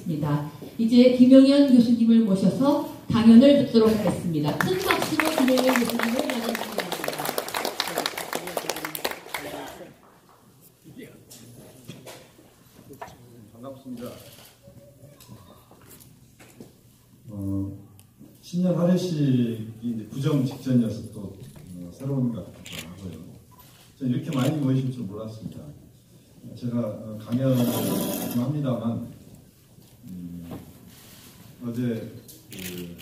하겠습니다. 이제 김영현 교수님을 모셔서 강연을 듣도록 하겠습니다. 큰 박수로 김영현 교수님을 맞이하겠습니다. 반갑습니다. 신년 할애식이 이제 구정 직전이어서 또 새로운 것 같기도 하고요. 저는 이렇게 많이 모이실 줄 몰랐습니다. 제가 강연을 좀 합니다만 어제 그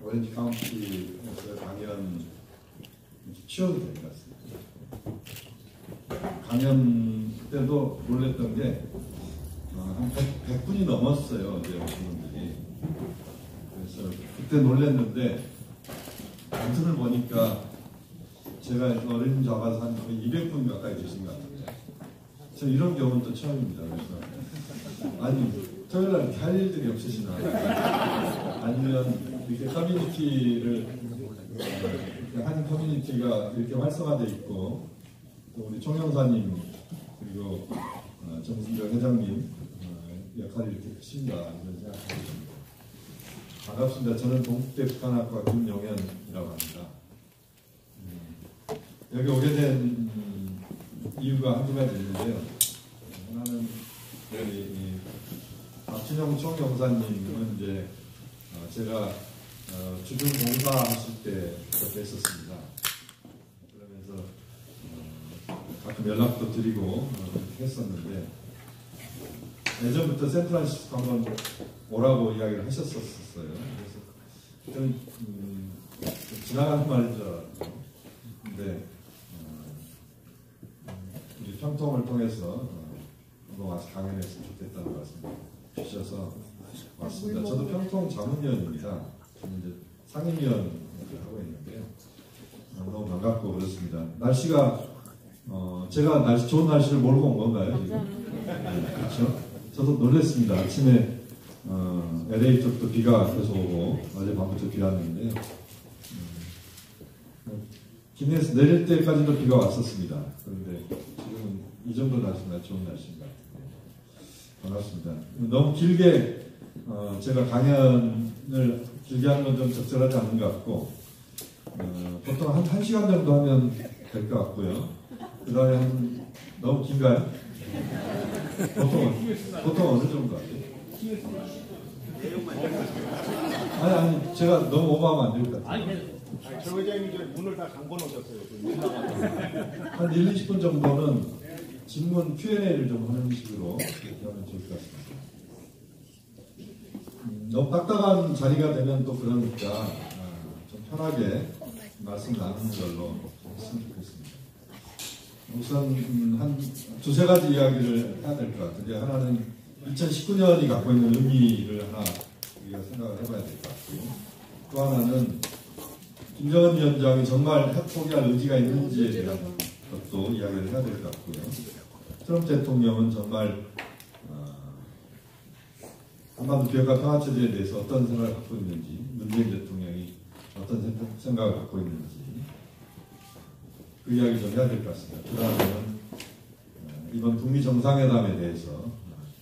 오렌지 카운티에서 강연 치워도 될 것 같습니다. 강연 때도 놀랬던 게 한 100분이 넘었어요. 어제 오신 분들이. 그래서 그때 놀랬는데 단순을 보니까 제가 어린 잡아서 한 200분 가까이 계신 것 같은데 저 이런 경우는 또 처음입니다. 그래서 아니 토요일날 이렇게 할 일들이 없으시나 아니면 이렇게 커뮤니티를 한 커뮤니티가 이렇게 활성화되어 있고 또 우리 총영사님 그리고 정순정 회장님 역할이 이렇게 크신다 이런 생각이 듭니다. 반갑습니다. 저는 동국대 북한학과 김용현이라고 합니다. 여기 오게 된 이유가 한두 가지 있는데요. 하나는 여기 박준영 총영사님은 이제 제가 주중 봉사 하실 때 뵀었습니다. 그러면서 가끔 연락도 드리고 했었는데 예전부터 샌프란시스코 한번 오라고 이야기를 하셨었어요. 그래서 좀 지나가는 말인 줄 알았고 근데 우리 평통을 통해서 한번 와서 강연해서 좋겠다는 말씀 주셔서 왔습니다. 저도 평통 자문위원입니다. 저는 이제 상임위원을 하고 있는데요. 너무 반갑고 그렇습니다. 날씨가 제가 좋은 날씨를 모르고 온 건가요? 지금? 네, 그렇죠? 저도 놀랐습니다. 아침에 LA 쪽도 비가 계속 오고 어제 밤부터 비 왔는데요. 기내에서 내릴 때까지도 비가 왔었습니다. 그런데 지금은 이 정도 날씨가 좋은 날씨인 것 같아요. 반갑습니다. 너무 길게 제가 강연을 길게 하는 건 좀 적절하지 않은 것 같고 보통 한 1시간 정도 하면 될 것 같고요. 그 다음에 너무 긴가요? 보통 어느 정도 하죠? 아니 제가 너무 오버하면 안 될 것 같아요. 아니, 저 회장님이 문을 다 잠궈 놓으셨어요. 한 1, 20분 정도는 질문 Q&A를 좀 하는 식으로 이렇게 하면 좋을 것 같습니다. 너무 딱딱한 자리가 되면 또 그러니까 좀 편하게 말씀 나누는 걸로 했으면 좋겠습니다. 우선 한 두세 가지 이야기를 해야 될 것 같은데 하나는 2019년이 갖고 있는 의미를 하나 우리가 생각을 해봐야 될 것 같고요. 또 하나는 김정은 위원장이 정말 핵포기할 의지가 있는지에 대한 것도 이야기를 해야 될 것 같고요. 트럼프 대통령은 정말 한반도 비핵화 평화체제에 대해서 어떤 생각을 갖고 있는지, 문재인 대통령이 어떤 생각을 갖고 있는지 그 이야기 좀 해야 될 것 같습니다. 그 다음에는 이번 북미 정상회담에 대해서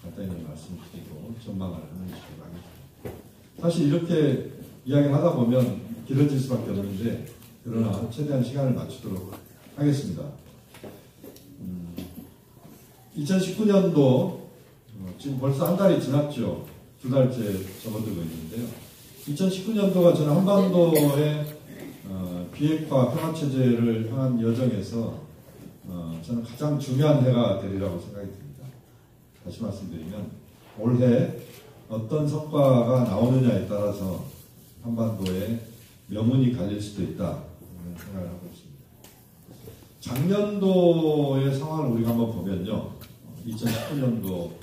간단히 말씀드리고 전망을 하는 식으로 하겠습니다. 사실 이렇게 이야기를 하다 보면 길어질 수밖에 없는데 그러나 최대한 시간을 맞추도록 하겠습니다. 2019년도 지금 벌써 한 달이 지났죠. 두 달째 접어들고 있는데요. 2019년도가 저는 한반도의 비핵화 평화체제를 향한 여정에서 저는 가장 중요한 해가 되리라고 생각이 듭니다. 다시 말씀드리면 올해 어떤 성과가 나오느냐에 따라서 한반도의 명운이 갈릴 수도 있다 생각을 하고 있습니다. 작년도의 상황을 우리가 한번 보면요. 2019년도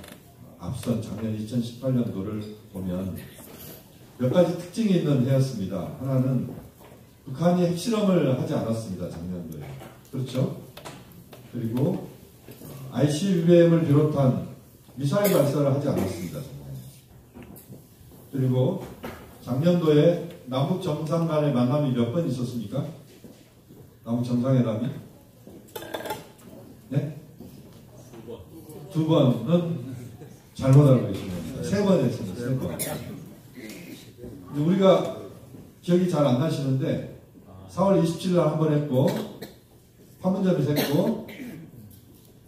앞선 작년 2018년도를 보면 몇 가지 특징이 있는 해였습니다. 하나는 북한이 핵실험을 하지 않았습니다. 작년도에. 그렇죠? 그리고 ICBM을 비롯한 미사일 발사를 하지 않았습니다. 그리고 작년도에 남북 정상 간의 만남이 몇 번 있었습니까? 남북 정상회담이? 네? 두 번은 잘못 알고 계십니다. 3번 했습니다. 3번. 우리가 기억이 잘 안 나시는데 4월 27일 날 한 번 했고 판문점에서 했고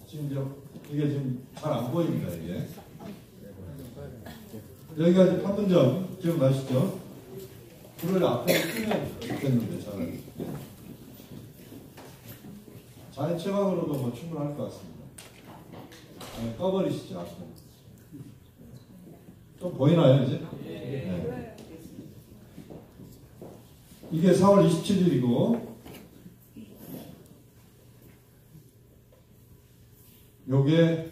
지금 이게 지금 잘 안 보입니다. 이게 여기가 지금 판문점 기억나시죠? 불을 앞에 끄면 좋겠는데 차라리 자연 채광으로도 뭐 충분할 것 같습니다. 꺼버리시죠. 앞에. 좀 보이나요 이제? 네. 이게 4월 27일이고 요게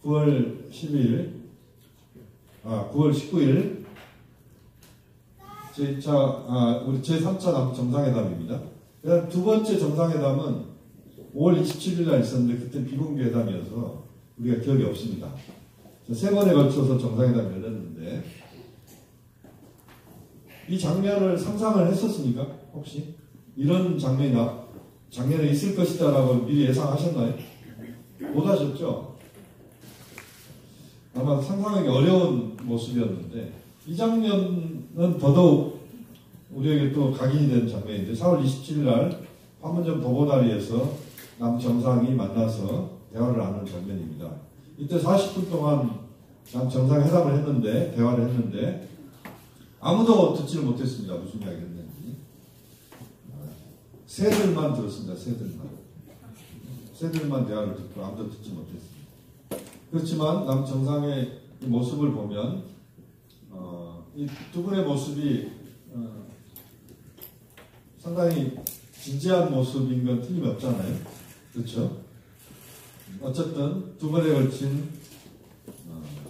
9월 10일 9월 19일 우리 제3차 남북 정상회담입니다. 그다음 두 번째 정상회담은 5월 27일 날 있었는데 그때 비공개 회담이어서 우리가 기억이 없습니다. 세 번에 걸쳐서 정상회담이 열렸는데 이 장면을 상상을 했었습니까? 혹시? 이런 장면이 작년에 있을 것이다라고 미리 예상하셨나요? 못 하셨죠? 아마 상상하기 어려운 모습이었는데 이 장면은 더더욱 우리에게 또 각인이 된 장면인데 4월 27일 날 판문점 도보다리에서 남정상이 만나서 대화를 하는 장면입니다. 이때 40분 동안 남정상회담을 했는데 대화를 했는데 아무도 듣지를 못했습니다. 무슨 이야기를 했는지. 새들만 들었습니다. 새들만 대화를 듣고 아무도 듣지 못했습니다. 그렇지만 남정상의 이 모습을 보면 이 두 분의 모습이 상당히 진지한 모습인 건 틀림없잖아요. 그렇죠? 어쨌든 두 번에 걸친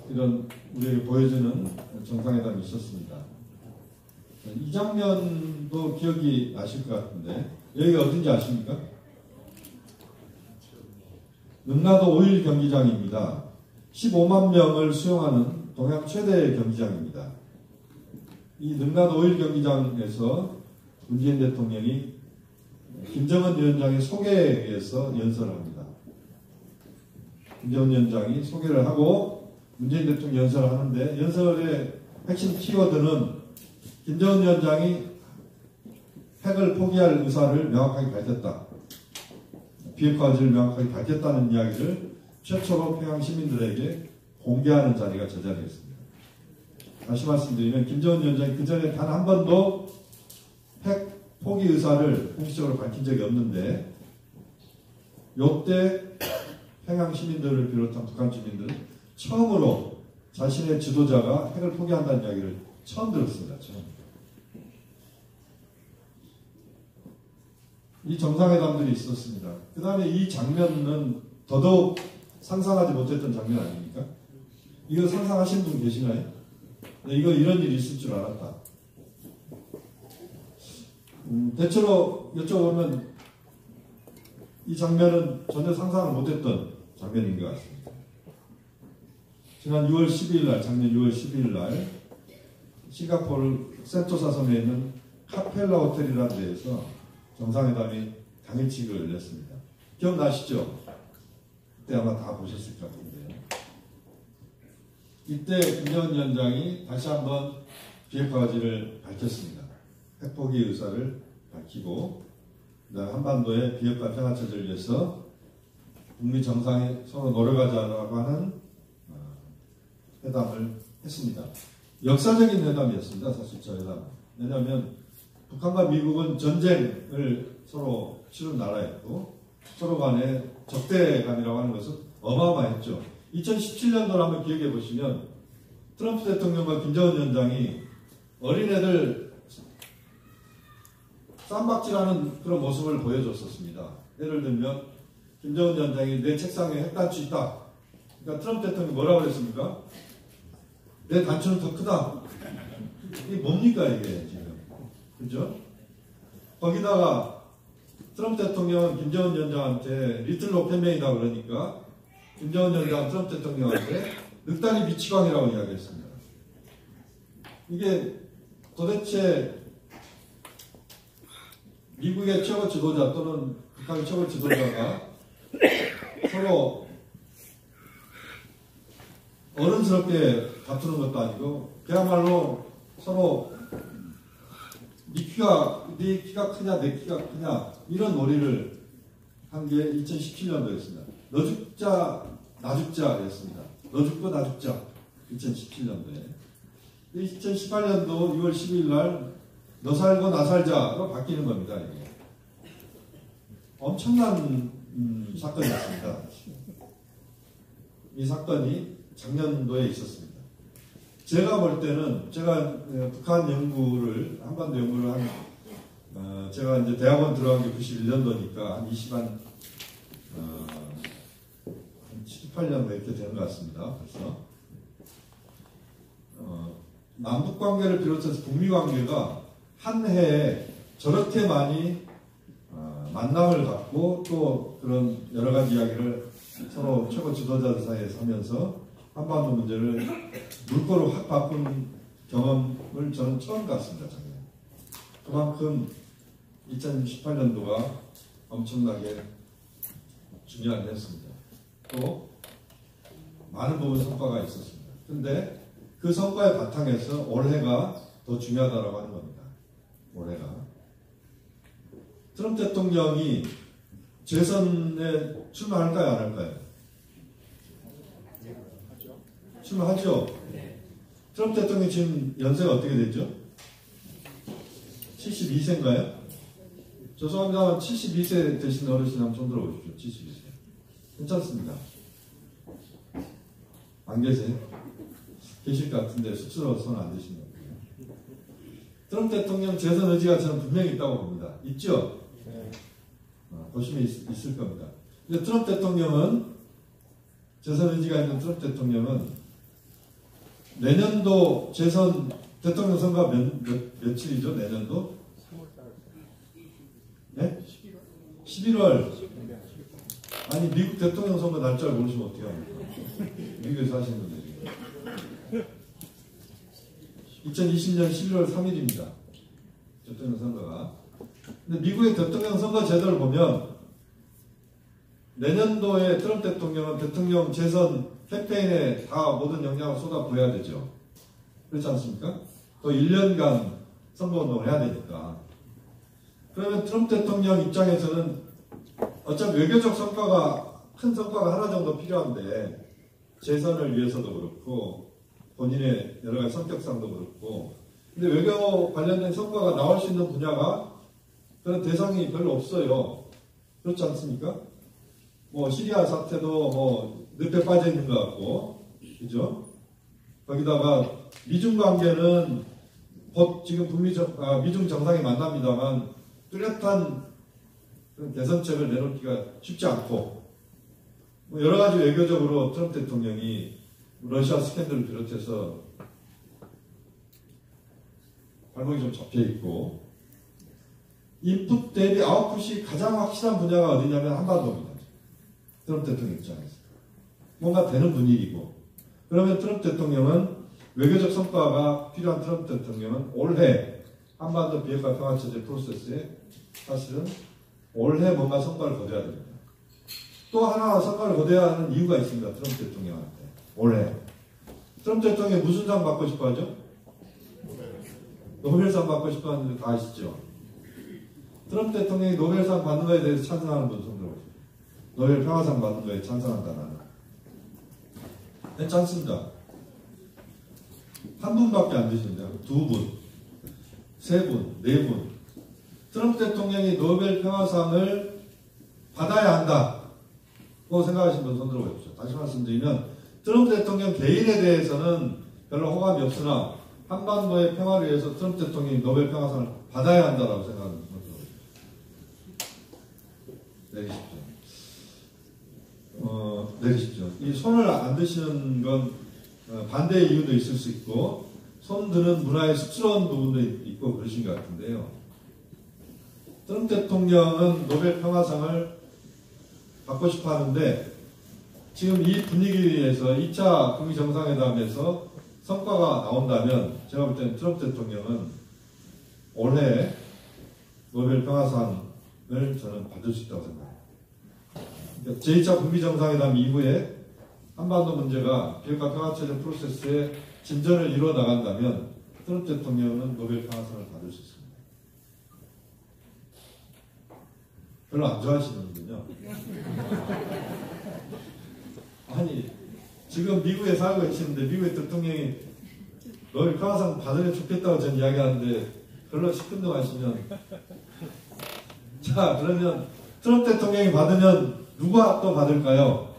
이런 우리에게 보여주는 정상회담이 있었습니다. 이 장면도 기억이 나실 것 같은데 여기가 어딘지 아십니까? 능라도 5일 경기장입니다. 15만 명을 수용하는 동양 최대 경기장입니다. 이 능라도 5일 경기장에서 문재인 대통령이 김정은 위원장의 소개에 의해서 연설을 합니다. 김정은 위원장이 소개를 하고 문재인 대통령 연설을 하는데 연설의 핵심 키워드는 김정은 위원장이 핵을 포기할 의사를 명확하게 밝혔다. 비핵화 의지를 명확하게 밝혔다는 이야기를 최초로 평양 시민들에게 공개하는 자리가 저 자리였습니다. 다시 말씀드리면 김정은 위원장이 그 전에 단 한 번도 핵 포기 의사를 공식적으로 밝힌 적이 없는데 이때 평양 시민들을 비롯한 북한 주민들은 처음으로 자신의 지도자가 핵을 포기한다는 이야기를 처음 들었습니다. 처음. 이 정상회담들이 있었습니다. 그 다음에 이 장면은 더더욱 상상하지 못했던 장면 아닙니까? 이거 상상하신 분 계시나요? 네, 이거 이런 일이 있을 줄 알았다. 대체로 여쭤보면 이 장면은 전혀 상상을 못했던 장면인 것 같습니다. 지난 6월 12일 날, 작년 6월 12일 날 싱가포르 센토사 섬에 있는 카펠라 호텔이라는 데에서 정상회담이 당일치기로 열렸습니다. 기억나시죠? 그때 아마 다 보셨을 것 같은데요. 이때 김정은 위원장이 다시 한번 비핵화 의지를 밝혔습니다. 핵포기 의사를 밝히고 한반도의 비핵화 평화체제를 위해서 북미 정상이 서로 노력하자라고 하는 회담을 했습니다. 역사적인 회담이었습니다. 사실 저 회담. 왜냐하면 북한과 미국은 전쟁을 서로 치른 나라였고 서로 간의 적대감이라고 하는 것은 어마어마했죠. 2017년도를 한번 기억해 보시면 트럼프 대통령과 김정은 위원장이 어린애들 쌈박질하는 그런 모습을 보여줬었습니다. 예를 들면 김정은 위원장이 내 책상에 핵단추 있다. 그러니까 트럼프 대통령이 뭐라고 그랬습니까? 내 단추는 더 크다. 이게 뭡니까 이게 지금. 그죠? 거기다가 트럼프 대통령은 김정은 위원장한테 리틀 로켓맨이다 그러니까 김정은 위원장은 트럼프 대통령한테 늑다리 미치광이라고 이야기했습니다. 이게 도대체 미국의 최고 지도자 또는 북한의 최고 지도자가 서로 어른스럽게 다투는 것도 아니고 그야말로 서로 네 키가 크냐 내 키가 크냐 이런 놀이를 한 게 2017년도였습니다. 너 죽자 나 죽자였습니다. 너 죽고 나 죽자 2017년도에 2018년도 6월 12일 날 너 살고 나 살자로 바뀌는 겁니다. 이게. 엄청난 사건이었습니다. 이 사건이 작년도에 있었습니다. 제가 볼 때는 제가 북한 연구를 한반도 연구를 제가 이제 대학원 들어간 게 91년도니까 한 7, 8년 이렇게 되는 것 같습니다. 벌써 남북 관계를 비롯해서 북미 관계가 한 해에 저렇게 많이 만남을 갖고 또 그런 여러 가지 이야기를 서로 최고 지도자들 사이에서 하면서 한반도 문제를 물꼬로 확 바꾼 경험을 저는 처음 갔습니다. 작년에. 그만큼 2018년도가 엄청나게 중요한 해였습니다. 또 많은 부분 성과가 있었습니다. 근데 그 성과의 바탕에서 올해가 더 중요하다고 하는 겁니다. 올해가 트럼프 대통령이 재선에 출마할까요? 안 할까요? 출마하죠? 트럼프 대통령이 지금 연세가 어떻게 되죠? 72세인가요? 죄송합니다. 72세 되신 어르신 한번 손 들어보십시오. 72세. 괜찮습니다. 안 계세요? 계실 것 같은데 쑥스러워서 손 안 드신 것 같아요. 트럼프 대통령 재선 의지가 저는 분명히 있다고 봅니다. 있죠? 보시면 있을 겁니다. 근데 트럼프 대통령은 재선 의지가 있는 트럼프 대통령은 내년도 재선 대통령 선거 며칠이죠? 내년도? 네? 11월. 아니 미국 대통령 선거 날짜를 모르시면 어떻게 합니까? 미국에서 하시는 분들이 2020년 11월 3일입니다. 대통령 선거가. 근데 미국의 대통령 선거 제도를 보면 내년도에 트럼프 대통령은 대통령 재선 캠페인에 다 모든 역량을 쏟아부어야 되죠. 그렇지 않습니까? 또 1년간 선거운동을 해야 되니까. 그러면 트럼프 대통령 입장에서는 어차피 외교적 성과가 큰 성과가 하나 정도 필요한데 재선을 위해서도 그렇고 본인의 여러 가지 성격상도 그렇고 근데 외교 관련된 성과가 나올 수 있는 분야가 그런 대상이 별로 없어요. 그렇지 않습니까? 뭐 시리아 사태도 뭐 늪에 빠져 있는 것 같고 그죠? 거기다가 미중 관계는 곧 지금 미중 정상이 만납니다만 뚜렷한 개선책을 내놓기가 쉽지 않고 뭐 여러 가지 외교적으로 트럼프 대통령이 러시아 스캔들을 비롯해서 발목이 좀 잡혀 있고 인풋 대비 아웃풋이 가장 확실한 분야가 어디냐면 한반도입니다. 트럼프 대통령 입장에서 뭔가 되는 분위기고 그러면 트럼프 대통령은 외교적 성과가 필요한 트럼프 대통령은 올해 한반도 비핵화 평화체제 프로세스에 사실은 올해 뭔가 성과를 거둬야 됩니다. 또 하나 성과를 거둬야 하는 이유가 있습니다. 트럼프 대통령한테. 올해. 트럼프 대통령이 무슨 상 받고 싶어 하죠? 노벨상 받고 싶어 하는 분 다 아시죠? 트럼프 대통령이 노벨상 받는 거에 대해서 찬성하는 분 손 들어보세요. 노벨 평화상 받는 거에 찬성한다 나는. 괜찮습니다. 한 분밖에 안 되십니다. 두 분, 세 분, 네 분. 트럼프 대통령이 노벨 평화상을 받아야 한다고 생각하시는 분 손 들어보십시오. 다시 말씀드리면 트럼프 대통령 개인에 대해서는 별로 호감이 없으나 한반도의 평화를 위해서 트럼프 대통령이 노벨 평화상을 받아야 한다고 생각하는 분 들어보십시오. 내리십시오. 이 손을 안 드시는 건 반대의 이유도 있을 수 있고 손 드는 문화의 쑥스러운 부분도 있고 그러신 것 같은데요. 트럼프 대통령은 노벨 평화상을 받고 싶어 하는데 지금 이 분위기에서 2차 북미 정상회담에서 성과가 나온다면 제가 볼 때는 트럼프 대통령은 올해 노벨 평화상을 저는 받을 수 있다고 생각합니다. 제2차 북미 정상회담 이후에 한반도 문제가 비핵화 평화체제 프로세스의 진전을 이루어 나간다면 트럼프 대통령은 노벨 평화상을 받을 수 있습니다. 별로 안 좋아하시는군요. 아니, 지금 미국에 살고 계시는데 미국의 대통령이 노벨 평화상 받으면 좋겠다고 전 이야기하는데 별로 시큰둥하시면 자, 그러면 트럼프 대통령이 받으면 누가 또 받을까요?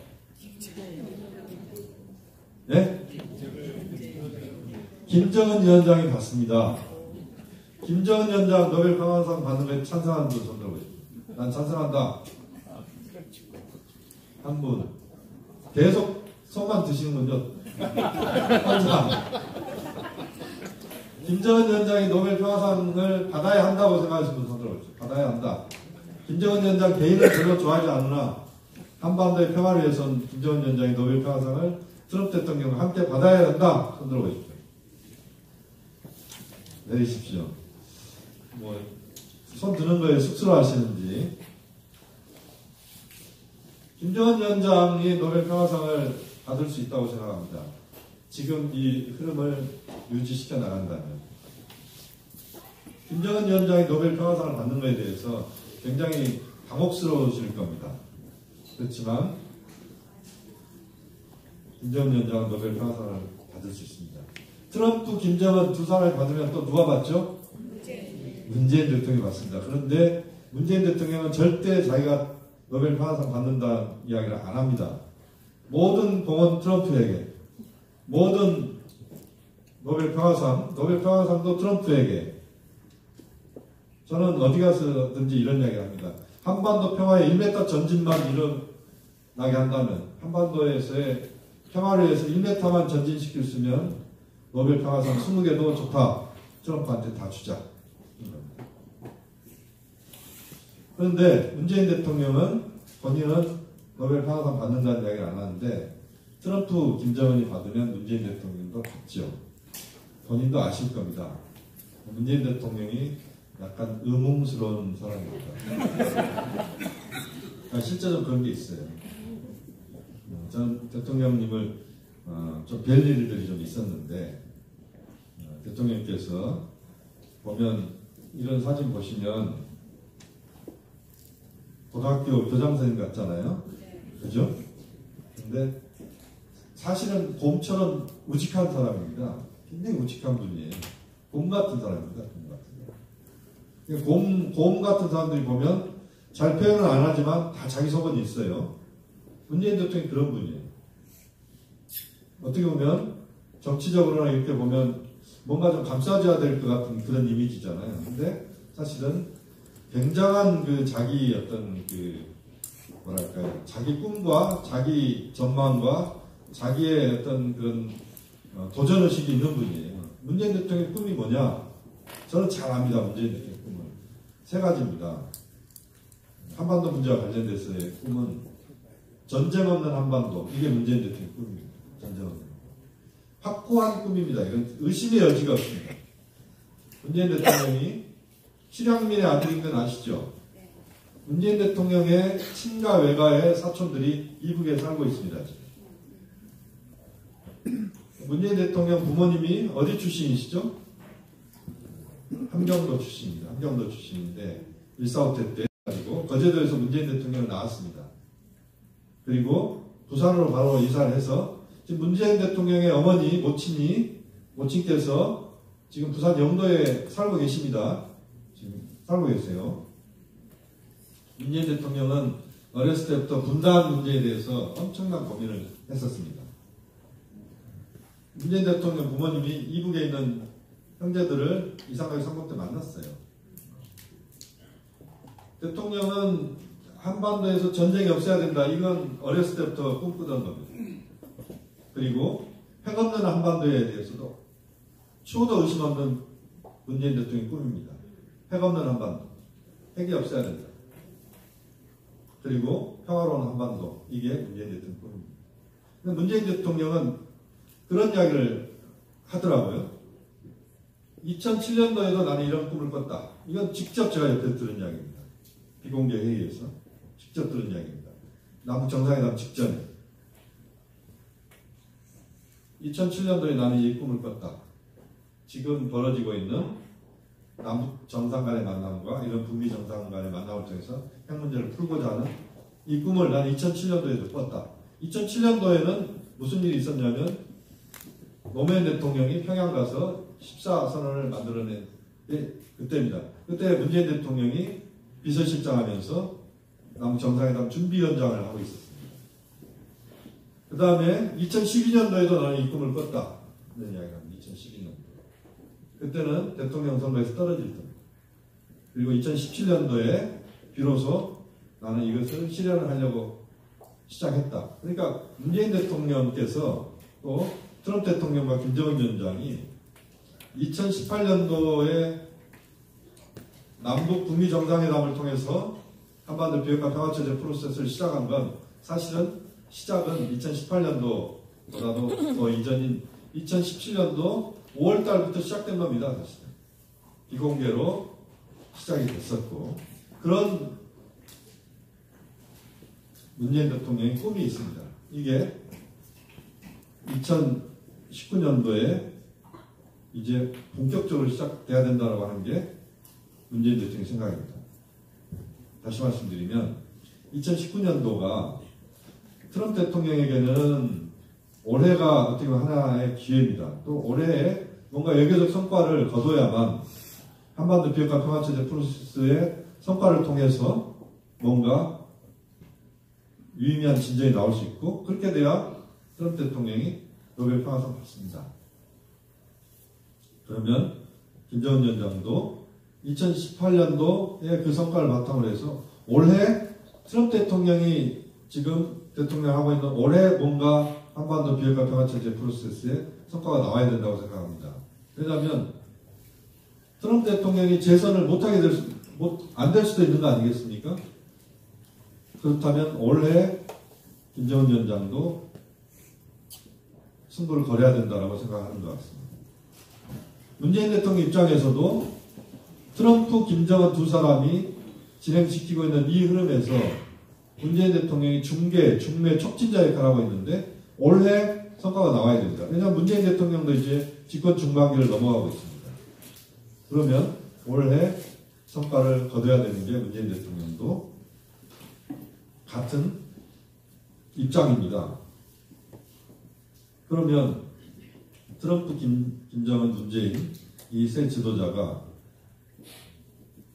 예? 김정은 위원장이 받습니다. 김정은 위원장 노벨 평화상 받는 거에 찬성하는 분 손 들어보세요. 난 찬성한다. 한 분. 계속 손만 드시는군요. 항상. 김정은 위원장이 노벨 평화상을 받아야 한다고 생각하시는 분 손 들어보세요. 받아야 한다. 김정은 위원장 개인을 별로 좋아하지 않으나 한반도의 평화를 위해서는 김정은 위원장이 노벨 평화상을 트럼프 대통령과 함께 받아야 한다. 손 들어보십시오. 내리십시오. 손 드는 거에 쑥스러워하시는지. 김정은 위원장이 노벨 평화상을 받을 수 있다고 생각합니다. 지금 이 흐름을 유지시켜 나간다면. 김정은 위원장이 노벨 평화상을 받는 것에 대해서 굉장히 당혹스러우실 겁니다. 그렇지만 김정은 위원장은 노벨 평화상을 받을 수 있습니다. 트럼프, 김정은 두 사람을 받으면 또 누가 받죠? 문재인 대통령이 받습니다. 그런데 문재인 대통령은 절대 자기가 노벨 평화상 받는다는 이야기를 안 합니다. 모든 공은 트럼프에게, 모든 노벨 평화상도 트럼프에게. 저는 어디 가서든지 이런 이야기를 합니다. 한반도 평화의 1m 전진만 일어나게 한다면, 한반도에서의 평화를 위해서 1m만 전진시킬 수 있으면 노벨 평화상 20개도 좋다. 트럼프한테 다 주자. 그런데 문재인 대통령은 본인은 노벨 평화상 받는다는 이야기를 안 하는데 트럼프, 김정은이 받으면 문재인 대통령도 받죠. 본인도 아실 겁니다. 문재인 대통령이 약간 의문스러운 사람입니다. 실제로 그런 게 있어요. 저는 대통령님을 좀 뵐 일들이 좀 있었는데 대통령께서 보면 이런 사진 보시면 고등학교 교장선생님 같잖아요. 그죠? 근데 사실은 곰처럼 우직한 사람입니다. 굉장히 우직한 분이에요. 곰 같은 사람입니다. 곰 같은 사람들이 보면 잘 표현을 안 하지만 다 자기 속은 있어요. 문재인 대통령이 그런 분이에요. 어떻게 보면 정치적으로나 이렇게 보면 뭔가 좀 감싸줘야 될 것 같은 그런 이미지잖아요. 근데 사실은 굉장한 그 자기 어떤 그 뭐랄까요, 자기 꿈과 자기 전망과 자기의 어떤 그런 도전의식이 있는 분이에요. 문재인 대통령의 꿈이 뭐냐? 저는 잘 압니다. 문재인 대통령의 꿈을. 세 가지입니다. 한반도 문제와 관련돼서의 꿈은 전쟁 없는 한반도. 이게 문재인 대통령의 꿈입니다. 전쟁 없는. 확고한 꿈입니다. 이건 의심의 여지가 없습니다. 문재인 대통령이 실향민의 아들인 건 아시죠? 문재인 대통령의 친가 외가의 사촌들이 이북에 살고 있습니다. 지금. 문재인 대통령 부모님이 어디 출신이시죠? 함경도 출신입니다. 함경도 출신인데 1.4.5태 때 가지고 거제도에서 문재인 대통령이 나왔습니다. 그리고 부산으로 바로 이사를 해서 지금 문재인 대통령의 어머니, 모친께서 지금 부산 영도에 살고 계십니다. 지금 살고 계세요. 문재인 대통령은 어렸을 때부터 분단 문제에 대해서 엄청난 고민을 했었습니다. 문재인 대통령 부모님이 이북에 있는 형제들을 이상하게 선거 때 만났어요. 대통령은 한반도에서 전쟁이 없어야 된다. 이건 어렸을 때부터 꿈꾸던 겁니다. 그리고 핵 없는 한반도에 대해서도 추호도 의심 없는 문재인 대통령의 꿈입니다. 핵 없는 한반도. 핵이 없어야 된다. 그리고 평화로운 한반도. 이게 문재인 대통령 꿈입니다. 근데 문재인 대통령은 그런 이야기를 하더라고요. 2007년도에도 나는 이런 꿈을 꿨다. 이건 직접 제가 옆에서 들은 이야기입니다. 비공개 회의에서 직접 들은 이야기입니다. 남북 정상회담 직전에. 2007년도에 나는 이 꿈을 꿨다. 지금 벌어지고 있는 남북 정상 간의 만남과 이런 북미 정상 간의 만남을 통해서 핵 문제를 풀고자 하는 이 꿈을 나는 2007년도에도 꿨다. 2007년도에는 무슨 일이 있었냐면 노무현 대통령이 평양 가서 14선언을 만들어낸 그때입니다. 그때 문재인 대통령이 비서실장 하면서 남북 정상회담 준비위원장을 하고 있었습니다. 그 다음에 2012년도에도 나는 이 꿈을 꿨다. 이런 이야기를 합니다. 2012년도. 그때는 대통령 선거에서 떨어질 때입니다. 그리고 2017년도에 비로소 나는 이것을 실현을 하려고 시작했다. 그러니까 문재인 대통령께서 또 트럼프 대통령과 김정은 위원장이 2018년도에 남북 북미 정상회담을 통해서 한반도 비핵화 평화체제 프로세스를 시작한 건 사실은 시작은 2018년도보다도 더 이전인 2017년도 5월달부터 시작된 겁니다. 사실은 비공개로 시작이 됐었고 그런 문재인 대통령의 꿈이 있습니다. 이게 2019년도에 이제 본격적으로 시작돼야 된다고 하는 게 문재인 대통령의 생각입니다. 다시 말씀드리면 2019년도가 트럼프 대통령에게는 올해가 어떻게 보면 하나의 기회입니다. 또 올해에 뭔가 외교적 성과를 거둬야만 한반도 비핵화 평화체제 프로세스의 성과를 통해서 뭔가 유의미한 진전이 나올 수 있고 그렇게 돼야 트럼프 대통령이 노벨 평화상 받습니다. 그러면 김정은 위원장도 2018년도에 그 성과를 바탕으로 해서 올해 트럼프 대통령이 지금 대통령하고 있는 올해 뭔가 한반도 비핵화 평화체제 프로세스에 성과가 나와야 된다고 생각합니다. 왜냐하면 트럼프 대통령이 재선을 안 될 수도 있는 거 아니겠습니까? 그렇다면 올해 김정은 위원장도 승부를 걸어야 된다고 생각하는 것 같습니다. 문재인 대통령 입장에서도 트럼프, 김정은 두 사람이 진행시키고 있는 이 흐름에서 문재인 대통령이 중매, 촉진자 역할을 하고 있는데 올해 성과가 나와야 됩니다. 왜냐하면 문재인 대통령도 이제 집권 중반기를 넘어가고 있습니다. 그러면 올해 성과를 거둬야 되는 게 문재인 대통령도 같은 입장입니다. 그러면 트럼프, 김정은, 문재인 이 세 지도자가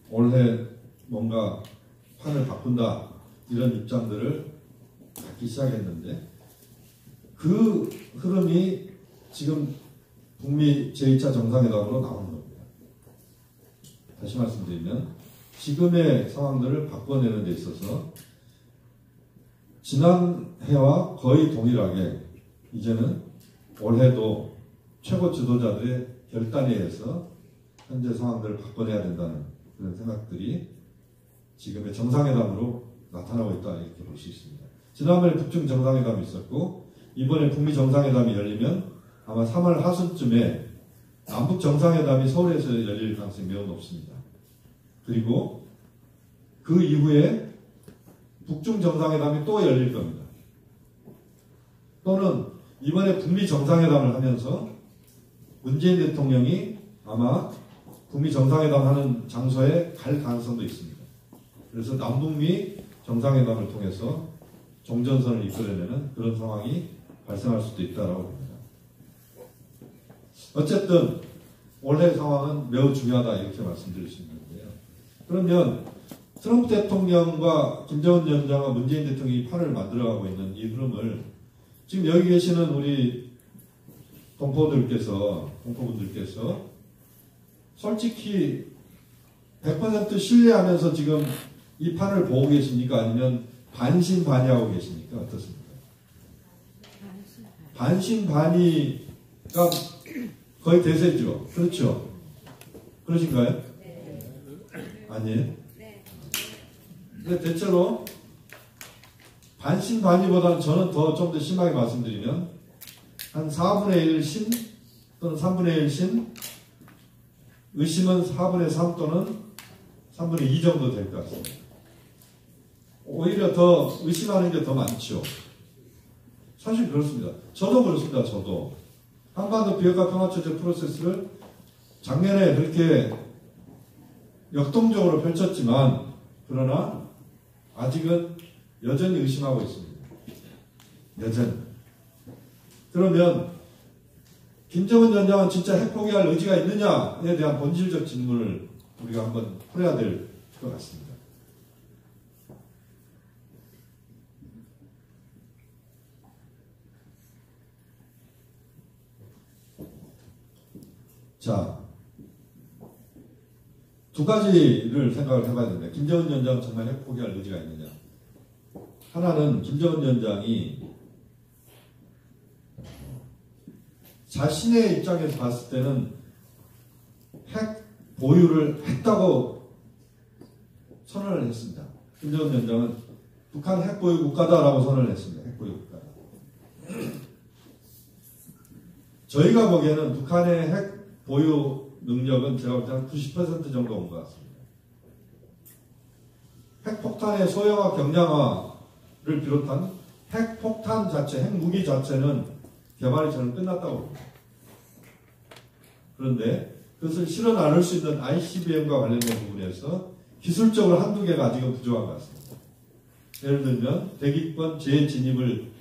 올해 뭔가 판을 바꾼다 이런 입장들을 갖기 시작했는데 그 흐름이 지금 북미 제2차 정상회담으로 나오는 겁니다. 다시 말씀드리면 지금의 상황들을 바꿔내는 데 있어서 지난해와 거의 동일하게 이제는 올해도 최고 지도자들의 결단에 의해서 현재 상황들을 바꿔내야 된다는 그런 생각들이 지금의 정상회담으로 나타나고 있다 이렇게 볼 수 있습니다. 지난번에 북중 정상회담이 있었고 이번에 북미 정상회담이 열리면 아마 3월 하순쯤에 남북 정상회담이 서울에서 열릴 가능성이 매우 높습니다. 그리고 그 이후에 북중 정상회담이 또 열릴 겁니다. 또는 이번에 북미 정상회담을 하면서 문재인 대통령이 아마 북미 정상회담 하는 장소에 갈 가능성도 있습니다. 그래서 남북미 정상회담을 통해서 종전선을 이끌어내는 그런 상황이 발생할 수도 있다고 봅니다. 어쨌든 올해 상황은 매우 중요하다 이렇게 말씀드릴 수 있는데요. 그러면 트럼프 대통령과 김정은 위원장과 문재인 대통령이 판을 만들어가고 있는 이 흐름을 지금 여기 계시는 우리 동포분들께서 솔직히 100% 신뢰하면서 지금 이 판을 보고 계십니까? 아니면 반신반의하고 계십니까? 어떻습니까? 반신반의가 거의 대세죠. 그렇죠? 그러신가요? 네. 아니에요? 네. 근데 대체로 반신반의보다는 저는 좀 더 심하게 말씀드리면 한 4분의 1 신 또는 3분의 1 신 의심은 4분의 3 또는 3분의 2 정도 될 것 같습니다. 오히려 더 의심하는 게 더 많죠. 사실 그렇습니다. 저도 그렇습니다. 저도. 한반도 비핵화 평화체제 프로세스를 작년에 그렇게 역동적으로 펼쳤지만 그러나 아직은 여전히 의심하고 있습니다. 여전히. 그러면 김정은 위원장은 진짜 핵 포기할 의지가 있느냐에 대한 본질적 질문을 우리가 한번 풀어야 될 것 같습니다. 자, 두 가지를 생각을 해봐야 됩니다. 김정은 위원장은 정말 핵 포기할 의지가 있느냐. 하나는 김정은 위원장이 자신의 입장에서 봤을 때는 핵 보유를 했다고 선언을 했습니다. 김정은 위원장은 북한 핵 보유 국가다라고 선언을 했습니다. 핵 보유 국가다. 저희가 보기에는 북한의 핵 보유 능력은 제가 볼 때 한 90% 정도 온 것 같습니다. 핵폭탄의 소형화, 경량화를 비롯한 핵폭탄 자체, 핵무기 자체는 개발이 저는 끝났다고 봅니다. 그런데 그것을 실어 나눌 수 있는 ICBM과 관련된 부분에서 기술적으로 한두 개가 아직은 부족한 것 같습니다. 예를 들면 대기권 재진입을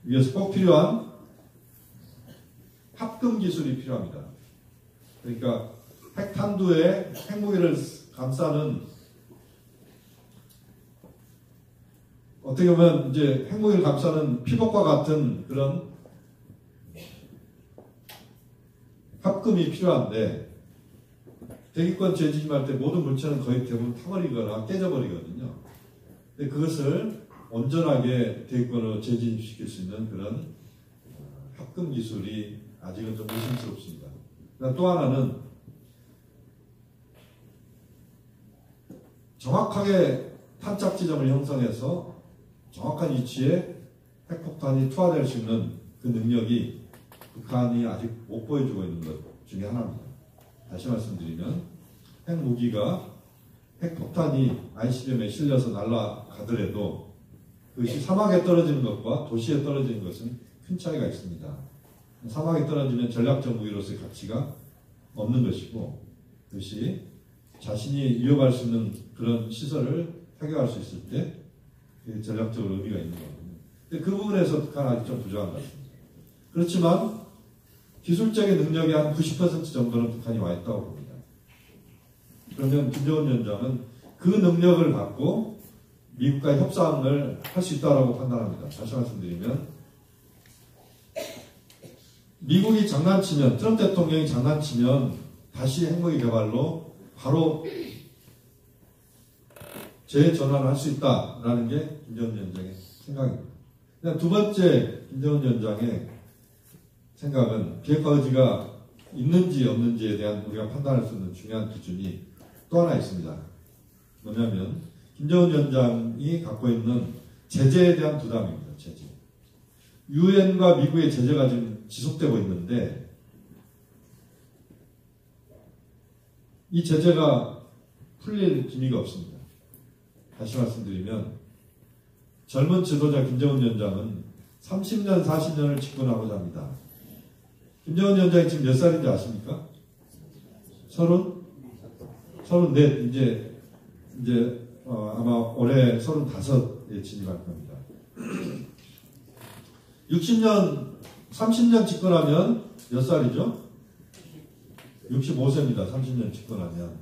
위해서 꼭 필요한 합금 기술이 필요합니다. 그러니까 핵탄두에 핵무기를 감싸는 어떻게 보면 이제 핵무기를 감싸는 피복과 같은 그런 합금이 필요한데 대기권 재진입할 때 모든 물체는 거의 대부분 타버리거나 깨져버리거든요. 근데 그것을 온전하게 대기권으로 재진입시킬 수 있는 그런 합금 기술이 아직은 좀 의심스럽습니다. 또 하나는 정확하게 탄착 지점을 형성해서 정확한 위치에 핵폭탄이 투하될 수 있는 그 능력이 북한이 아직 못 보여주고 있는 것 중에 하나입니다. 다시 말씀드리면 핵무기가 핵폭탄이 ICBM에 실려서 날아가더라도 그것이 사막에 떨어지는 것과 도시에 떨어지는 것은 큰 차이가 있습니다. 사막에 떨어지면 전략적 무기로서의 가치가 없는 것이고 그것이 자신이 위협할 수 있는 그런 시설을 타격할 수 있을 때 전략적으로 의미가 있는 거거든요. 근데 그 부분에서 북한 아직 좀 부족한 것 같습니다. 그렇지만 기술적인 능력이 한 90% 정도는 북한이 와 있다고 봅니다. 그러면 김정은 위원장은 그 능력을 갖고 미국과의 협상을 할 수 있다고 판단합니다. 다시 말씀드리면 미국이 장난치면 트럼프 대통령이 장난치면 다시 핵무기 개발로 바로 재전환을 할 수 있다라는 게 김정은 위원장의 생각입니다. 그다음 두 번째 김정은 위원장의 생각은 비핵화 의지가 있는지 없는지에 대한 우리가 판단할 수 있는 중요한 기준이 또 하나 있습니다. 뭐냐면 김정은 위원장이 갖고 있는 제재에 대한 부담입니다. 제재. 유엔과 미국의 제재가 지금 지속되고 있는데 이 제재가 풀릴 기미가 없습니다. 다시 말씀드리면 젊은 지도자 김정은 위원장은 30년, 40년을 집권하고자 합니다. 김정은 위원장이 지금 몇 살인지 아십니까? 34, 이제 아마 올해 35에 진입할 겁니다. 60년, 30년 집권하면 몇 살이죠? 65세입니다. 30년 집권하면.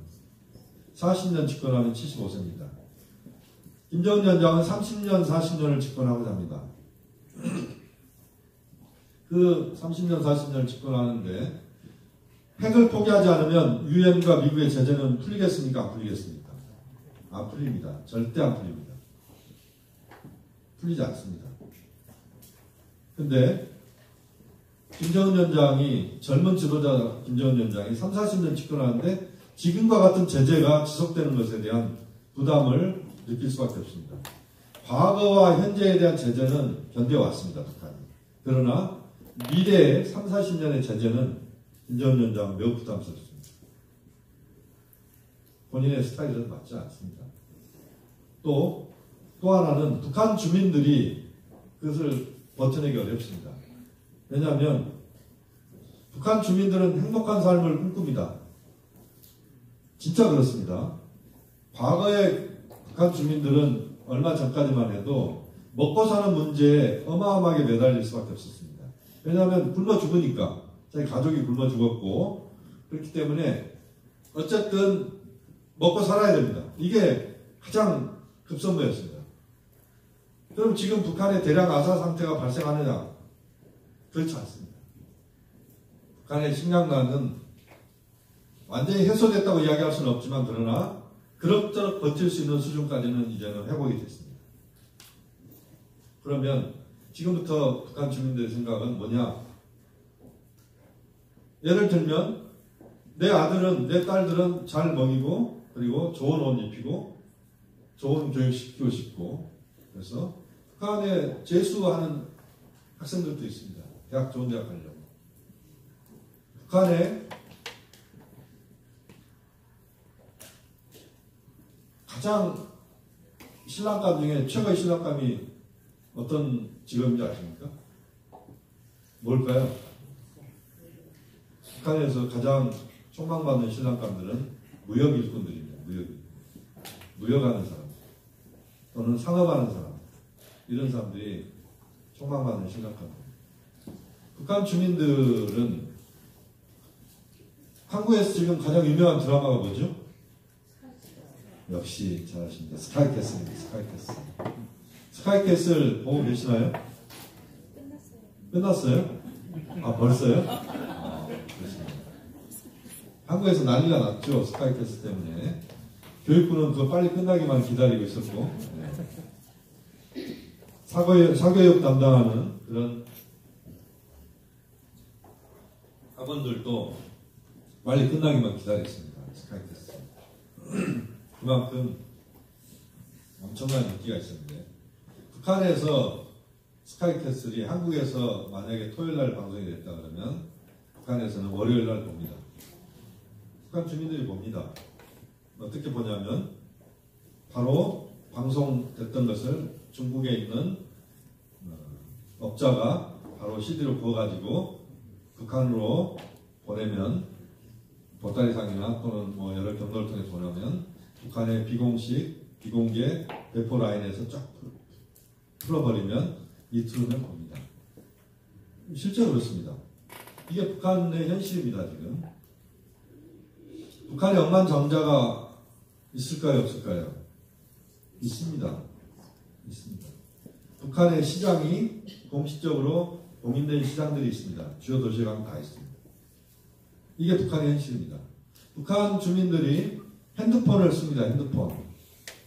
40년 집권하면 75세입니다. 김정은 위원장은 30년, 40년을 집권하고자 합니다. 그 30년, 40년을 집권하는데 핵을 포기하지 않으면 유엔과 미국의 제재는 풀리겠습니까? 안 풀리겠습니까? 안 풀립니다. 절대 안 풀립니다. 풀리지 않습니다. 근데 김정은 위원장이 젊은 지도자 김정은 위원장이 3, 40년 집권하는데 지금과 같은 제재가 지속되는 것에 대한 부담을 느낄 수밖에 없습니다. 과거와 현재에 대한 제재는 견뎌왔습니다. 북한이. 그러나 미래의 3, 40년의 제재는 김정은 위원장은 매우 부담스럽습니다. 본인의 스타일은 맞지 않습니다. 또 하나는 북한 주민들이 그것을 버텨내기 어렵습니다. 왜냐하면 북한 주민들은 행복한 삶을 꿈꿉니다. 진짜 그렇습니다. 과거에 북한 주민들은 얼마 전까지만 해도 먹고 사는 문제에 어마어마하게 매달릴 수밖에 없었습니다. 왜냐하면 굶어 죽으니까. 자기 가족이 굶어 죽었고, 그렇기 때문에 어쨌든 먹고 살아야 됩니다. 이게 가장 급선무였습니다. 그럼 지금 북한에 대량 아사 상태가 발생하느냐? 그렇지 않습니다. 북한의 식량난은 완전히 해소됐다고 이야기할 수는 없지만, 그러나 그럭저럭 버틸 수 있는 수준까지는 이제는 회복이 됐습니다. 그러면 지금부터 북한 주민들의 생각은 뭐냐? 예를 들면 내 아들은, 내 딸들은 잘 먹이고, 그리고 좋은 옷 입히고 좋은 교육 시키고 싶고, 그래서 북한에 재수하는 학생들도 있습니다. 대학, 좋은 대학 가려고. 북한에 가장 신랑감 중에 최고의 신랑감이 어떤 직업인지 아십니까? 뭘까요? 북한에서 가장 촉망받는 신랑감들은 무역 일꾼들입니다. 무역하는 사람 또는 상업하는 사람, 이런 사람들이 촉망받는 신랑감입니다. 북한 주민들은 한국에서 지금 가장 유명한 드라마가 뭐죠? 역시 잘하십니다. 스카이캐슬입니다. 스카이캐슬. 스카이캐슬 보고 계시나요? 끝났어요? 아, 벌써요? 그렇습니다. 한국에서 난리가 났죠. 스카이캐슬 때문에. 교육부는 그거 빨리 끝나기만 기다리고 있었고, 네. 사교육 담당하는 그런 학원들도 빨리 끝나기만 기다렸습니다. 스카이캐슬. 그만큼 엄청난 인기가 있었는데, 북한에서 스카이캐슬이 한국에서 만약에 토요일날 방송이 됐다 그러면 북한에서는 월요일날 봅니다. 북한 주민들이 봅니다. 어떻게 보냐면 바로 방송됐던 것을 중국에 있는 업자가 바로 CD로 구워가지고 북한으로 보내면, 보따리상이나 또는 뭐 여러 경로를 통해 보내면 북한의 비공식, 비공개 배포 라인에서 쫙 풀어버리면 이틀 후면 봅니다. 실제로 그렇습니다. 이게 북한의 현실입니다. 지금 북한에 억만장자가 있을까요? 없을까요? 있습니다. 있습니다. 북한의 시장이 공식적으로 공인된 시장들이 있습니다. 주요 도시에 가면 다 있습니다. 이게 북한의 현실입니다. 북한 주민들이 핸드폰을 씁니다. 핸드폰.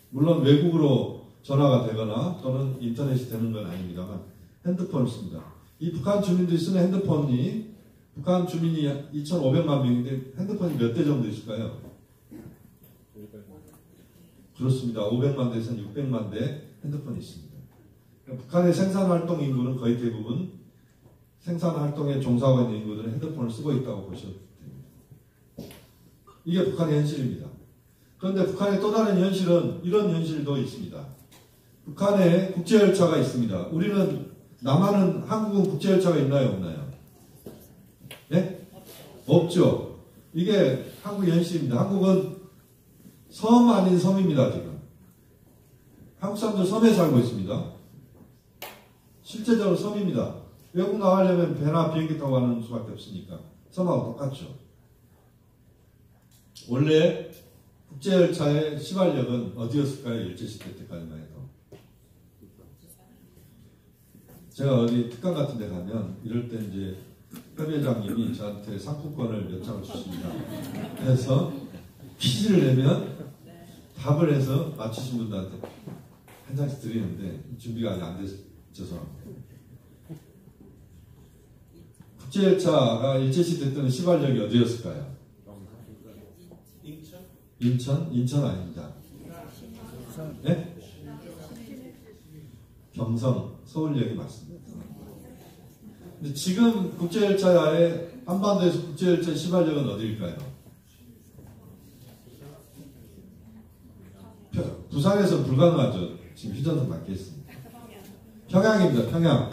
물론 외국으로 전화가 되거나 또는 인터넷이 되는 건 아닙니다만 핸드폰을 씁니다. 이 북한 주민들이 쓰는 핸드폰이, 북한 주민이 2,500만 명인데 핸드폰이 몇 대 정도 있을까요? 그렇습니다. 500만 대에서 600만 대 핸드폰이 있습니다. 북한의 생산활동 인구는 거의 대부분 생산활동에 종사하고 있는 인구들은 핸드폰을 쓰고 있다고 보셔도 됩니다. 이게 북한의 현실입니다. 그런데 북한의 또 다른 현실은 이런 현실도 있습니다. 북한에 국제열차가 있습니다. 우리는, 남한은, 한국은 국제열차가 있나요? 없나요? 네? 없죠. 이게 한국의 현실입니다. 한국은 섬 아닌 섬입니다. 지금 한국 사람들 섬에 살고 있습니다. 실제적으로 섬입니다. 외국 나가려면 배나 비행기 타고 가는 수밖에 없으니까 섬하고 똑같죠. 원래 국제열차의 시발역은 어디였을까요? 일제시대 때까지만 해도. 제가 어디 특강 같은 데 가면 이럴 때 이제 협회장님이 저한테 상품권을 몇 장을 주십니다. 그래서 퀴즈를 내면 답을 해서 맞추신 분들한테 한 장씩 드리는데 준비가 아직 안 돼서 죄송합니다. 국제열차가 일제시대 때는 시발역이 어디였을까요? 인천? 인천 아닙니다. 네? 경성, 서울역이 맞습니다. 근데 지금 국제열차에, 한반도에서 국제열차 시발역은 어디일까요? 부산에서 불가능하죠. 지금 휴전선 밖에 있습니다. 평양입니다. 평양.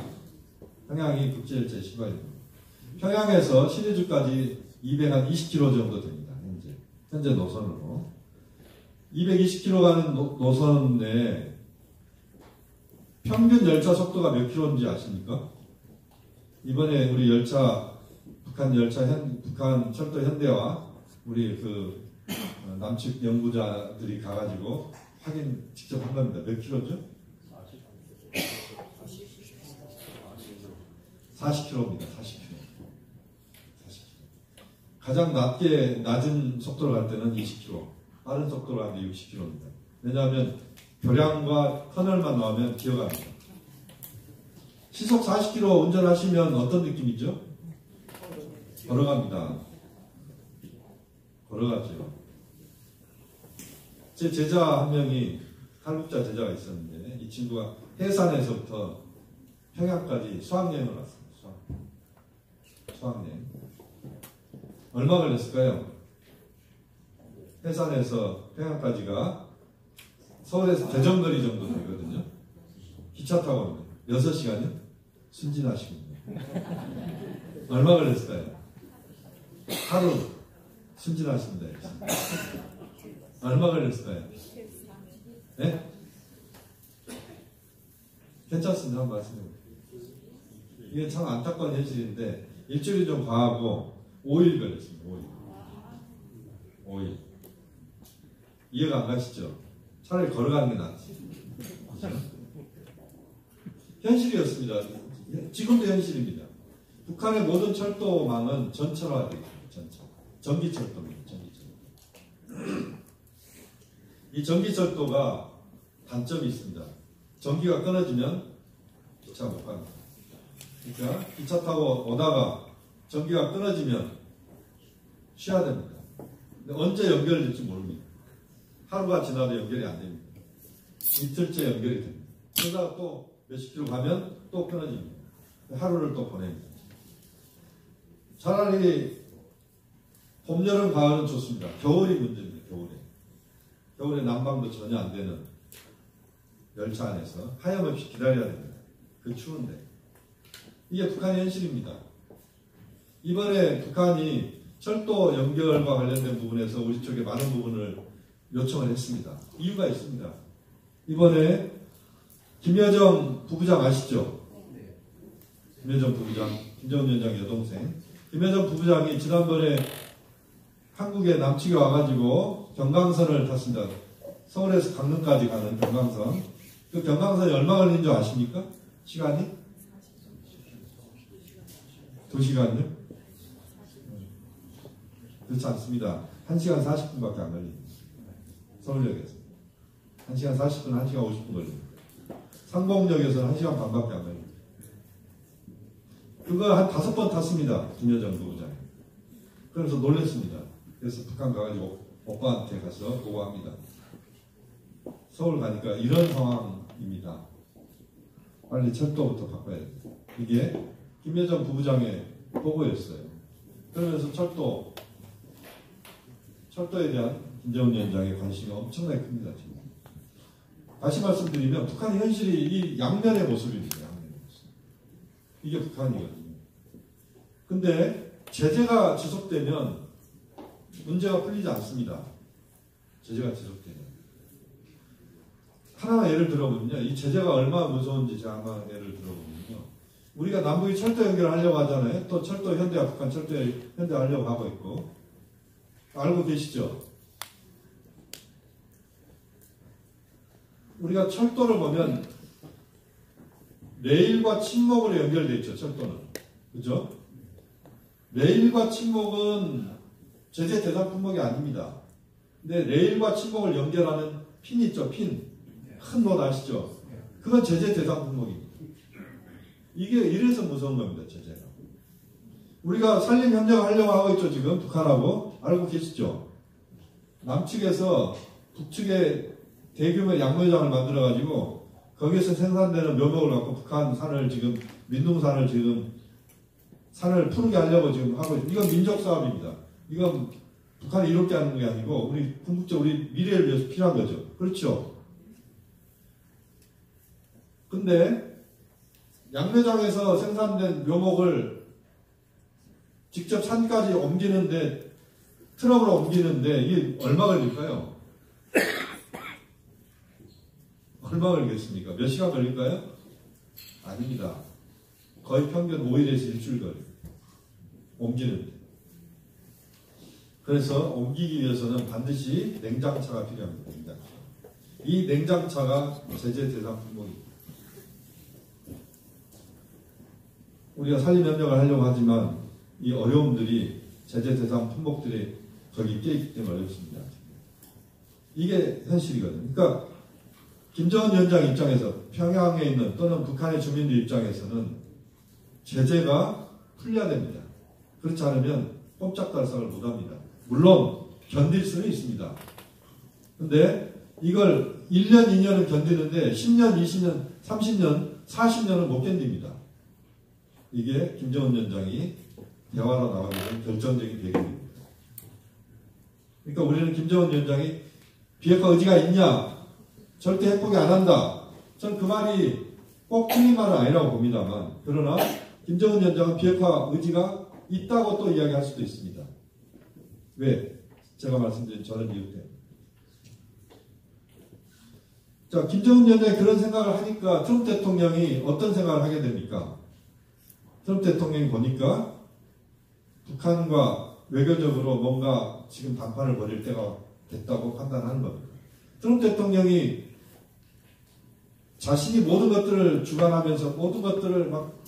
평양이 국제열차의 시발역입니다. 평양에서 신의주까지 220km 정도 됩니다. 현재 노선으로. 220km 가는 노선에 평균 열차 속도가 몇 킬로인지 아십니까? 이번에 우리 열차, 북한 철도 현대와 우리 그 남측 연구자들이 가가지고 확인 직접 한 겁니다. 몇 킬로죠? 40km입니다. 40km. 가장 낮은 속도로 갈 때는 20km, 빠른 속도로 갈 때 60km입니다. 왜냐하면 교량과 터널만 나오면 기어갑니다. 시속 40km 운전하시면 어떤 느낌이죠? 걸어갑니다. 걸어가죠. 제 제자 한 명이 탈북자 제자가 있었는데 이 친구가 해산에서부터 평양까지 수학여행을 왔습니다. 수학여행. 얼마 걸렸을까요? 해산에서 평양까지가 서울에서 대전거리 정도 되거든요. 기차 타고 오면 6시간이요? 순진하시군요. 얼마 걸렸을까요? 하루 순진하십니다. 얼마 걸렸을까요? 네? 괜찮습니다. 한번 말씀해보세요. 이게 참 안타까운 현실인데 일주일이 좀 과하고 5일 걸렸습니다. 5일. 이해가 안 가시죠? 차라리 걸어가는 게 낫지. 그렇죠? 현실이었습니다. 지금도 현실입니다. 북한의 모든 철도망은 전철화되어 있습니다. 전철. 전기철도입니다. 전기철도. 이 전기철도가 단점이 있습니다. 전기가 끊어지면 기차 못 갑니다. 그러니까 기차 타고 오다가 전기가 끊어지면 쉬어야 됩니다. 근데 언제 연결될지 모릅니다. 하루가 지나도 연결이 안 됩니다. 이틀째 연결이 됩니다. 그러다가 또 몇십 킬로 가면 또 끊어집니다. 하루를 또 보냅니다. 차라리 봄, 여름, 가을은 좋습니다. 겨울이 문제입니다. 겨울에 난방도 전혀 안 되는 열차 안에서 하염없이 기다려야 됩니다. 그 추운데. 이게 북한의 현실입니다. 이번에 북한이 철도 연결과 관련된 부분에서 우리 쪽에 많은 부분을 요청을 했습니다. 이유가 있습니다. 이번에 김여정 부부장 아시죠? 김여정 부부장, 김정은 위원장 여동생. 김여정 부부장이 지난번에 한국에 남측에 와가지고 경강선을 탔습니다. 서울에서 강릉까지 가는 경강선. 그 경강선이 얼마 걸린 줄 아십니까? 시간이? 2시간이요? 그렇지 않습니다. 1시간 40분밖에 안 걸립니다. 서울역에서. 1시간 40분, 1시간 50분 걸립니다. 상봉역에서는 1시간 반밖에 안 걸립니다. 그거 한 5번 탔습니다. 김여정 부부장이. 그래서 놀랐습니다. 그래서 북한 가가지고 오빠한테 가서 보고합니다. 서울 가니까 이런 상황입니다. 빨리 철도부터 바꿔야 됩니다. 이게 김여정 부부장의 보고였어요. 그러면서 철도에 대한 김정은 위원장의 관심이 엄청나게 큽니다. 지금. 다시 말씀드리면 북한의 현실이 이 양면의 모습입니다. 양면의 모습. 이게 북한이거든요. 근데 제재가 지속되면 문제가 풀리지 않습니다. 제재가 지속되면. 하나 예를 들어보면요. 이 제재가 얼마나 무서운지 제가 하나 예를 들어보면요. 우리가 남북이 철도 연결하려고 하잖아요. 또 철도 현대와 북한 철도 현대하려고 하고 있고. 알고 계시죠? 우리가 철도를 보면 레일과 침목으로 연결되어 있죠. 철도는. 그죠? 레일과 침목은 제재 대상 품목이 아닙니다. 근데 레일과 침목을 연결하는 핀 있죠. 핀. 큰 롯 아시죠? 그건 제재 대상 품목입니다. 이게 이래서 무서운 겁니다. 제재가. 우리가 산림 협력을 하려고 하고 있죠. 지금 북한하고. 알고 계시죠? 남측에서 북측에 대규모 양묘장을 만들어가지고 거기에서 생산되는 묘목을 갖고 북한 산을 지금 민둥산을 지금 산을 푸르게 하려고 지금 하고 있습니다. 이건 민족 사업입니다. 이건 북한이 이롭게 하는 게 아니고 우리 궁극적 우리 미래를 위해서 필요한 거죠. 그렇죠? 근데 양묘장에서 생산된 묘목을 직접 산까지 옮기는데, 트럭으로 옮기는데 이게 얼마 걸릴까요? 얼마 걸리겠습니까? 몇 시간 걸릴까요? 아닙니다. 거의 평균 5일에서 일주일 걸려요. 옮기는데. 그래서 옮기기 위해서는 반드시 냉장차가 필요합니다. 냉장차. 이 냉장차가 제재 대상 품목입니다. 우리가 산림 협력을 하려고 하지만 이 어려움들이 제재 대상 품목들이 거기 껴있기 때문에 어렵습니다. 이게 현실이거든요. 그러니까 김정은 위원장 입장에서 평양에 있는 또는 북한의 주민들 입장에서는 제재가 풀려야 됩니다. 그렇지 않으면 꼼짝달싹을 못합니다. 물론 견딜 수는 있습니다. 근데 이걸 1년, 2년은 견디는데 10년, 20년, 30년, 40년은 못 견딥니다. 이게 김정은 위원장이 대화로 나가는 결정적인 배경입니다. 그러니까 우리는 김정은 위원장이 비핵화 의지가 있냐? 절대 핵포기 안 한다. 전 그 말이 꼭 틀린 말은 아니라고 봅니다만, 그러나 김정은 위원장은 비핵화 의지가 있다고 또 이야기할 수도 있습니다. 왜? 제가 말씀드린 저런 이유 때문에. 자, 김정은 위원장이 그런 생각을 하니까 트럼프 대통령이 어떤 생각을 하게 됩니까? 트럼프 대통령이 보니까 북한과 외교적으로 뭔가 지금 담판을 벌일 때가 됐다고 판단하는 겁니다. 트럼프 대통령이 자신이 모든 것들을 주관하면서 모든 것들을 막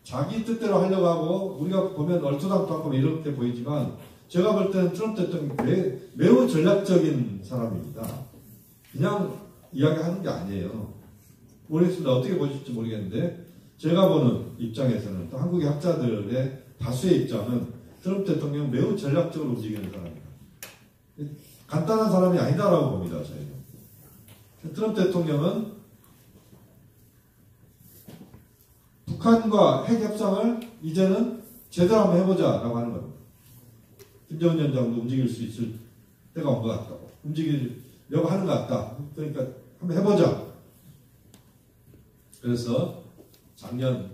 자기 뜻대로 하려고 하고 우리가 보면 얼토당토하고 이렇게 보이지만 제가 볼 때는 트럼프 대통령이 매우 전략적인 사람입니다. 그냥 이야기하는 게 아니에요. 모르겠습니다. 어떻게 보실지 모르겠는데 제가 보는 입장에서는 또 한국의 학자들의 다수의 입장은 트럼프 대통령은 매우 전략적으로 움직이는 사람입니다. 간단한 사람이 아니다라고 봅니다. 저희는. 트럼프 대통령은 북한과 핵 협상을 이제는 제대로 한번 해보자라고 하는 겁니다. 김정은 위원장도 움직일 수 있을 때가 온 것 같다고. 움직이려고 하는 것 같다. 그러니까 한번 해보자. 그래서 작년도에